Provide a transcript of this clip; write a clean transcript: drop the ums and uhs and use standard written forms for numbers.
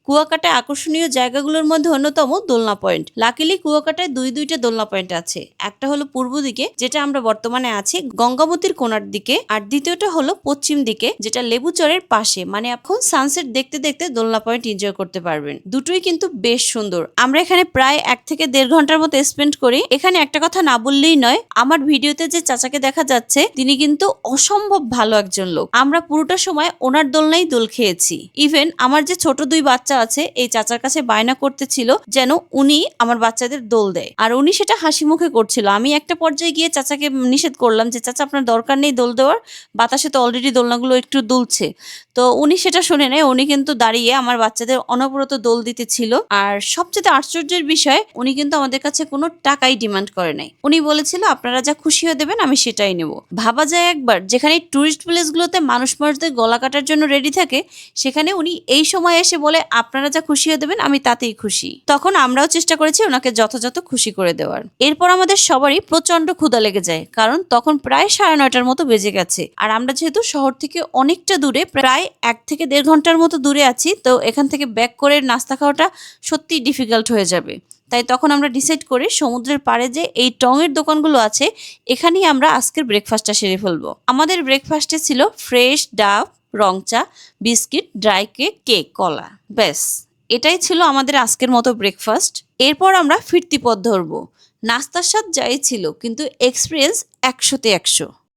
কুয়াকাটায় আকর্ষণীয় জায়গাগুলোর মধ্যে অন্যতম দোলনা পয়েন্ট। লাকিলি কুয়াকাটায় দুইটা দোলনা পয়েন্ট আছে। একটা হলো পূর্ব দিকে, যেটা আমরা বর্তমানে আছি গঙ্গাবতীর কোণার দিকে, আর দ্বিতীয়টা হলো পশ্চিম দিকে, যেটা লেবুচরের পাশে। মানে এখন সানসেট দেখতে দেখতে দোলনা পয়েন্ট এনজয় করতে পারবেন। দুটোই কিন্তু বেশ সুন্দর। আমরা এখানে প্রায় 1 থেকে 1.5 ঘন্টার মতো স্পেন্ড করি। এখানে একটা কথা না বললেই নয়, আমার ভিডিওতে যে চাচাকে দেখা যাচ্ছে তিনি কিন্তু অসম্ভব ভালো একজন লোক। আমরা পুরোটা সময় ওনার দোলনাই দোল খেয়েছি। ইভেন আমার যে ছোট 2 বাচ্চা আছে, এই চাচার কাছে বায়না করতেছিল যেন উনি আমার বাচ্চাদের দোল দেয়, আর উনি সেটা হাসি মুখে করছিল। আমি একটা পর্যায়ে গিয়ে চাচাকে নিষেধ করলাম যে চাচা আপনার দরকার নেই দোল দেওয়ার, বাতাসে তো অলরেডি দোলনাগুলো একটু দুলছে। তো উনি সেটা শুনে নেয়, উনি কিন্তু দাঁড়িয়ে আমার বাচ্চাদের অনবরত দোল দিতেছিল। আর সবচেয়ে আশ্চর্যের বিষয়, উনি কিন্তু আমাদের কাছে কোনো টাকাই ডিমান্ড করে নাই। উনি বলেছিল আপনারা যা খুশি হয়ে দেবেন আমি সেটাই নেব। ভাবা যায় একবার, যেখানে টুরিস্ট প্লেসগুলোতে মানুষদের গলা কাটার জন্য রেডি থাকে, সেখানে উনি এই সময় এসে বলে আপনারা যা খুশি হয়ে দেবেন আমি তাতেই খুশি। তখন আমরাও চেষ্টা করেছি ওনাকে যথাযথ খুশি করে দেওয়ার। এরপর আমাদের সবারই প্রচন্ড ক্ষুধা লেগে যায়, কারণ তখন প্রায় 9:30টার মতো বেজে গেছে। আর আমরা যেহেতু শহর থেকে অনেকটা দূরে, প্রায় 1 থেকে 1.5 ঘন্টার মতো দূরে আছি, তো এখান থেকে ব্যাক করে নাস্তা খাওয়াটা সত্যি ডিফিকাল্ট হয়ে যাবে। তাই তখন আমরা ডিসাইড করি সমুদ্রের পাড়ে যে এই টঙের দোকানগুলো আছে, এখানেই আমরা আজকের ব্রেকফাস্টটা সেরে ফেলবো। আমাদের ব্রেকফাস্টে ছিল ফ্রেশ ডাব, রং চা, বিস্কিট, ড্রাই কেক, কেক, কলা। ব্যাস, এটাই ছিল আমাদের আজকের মতো ব্রেকফাস্ট। এরপর আমরা ফিরতি পথ ধরবো। নাস্তার স্বাদ যাই ছিল, কিন্তু এক্সপিরিয়েন্স 100-তে 100।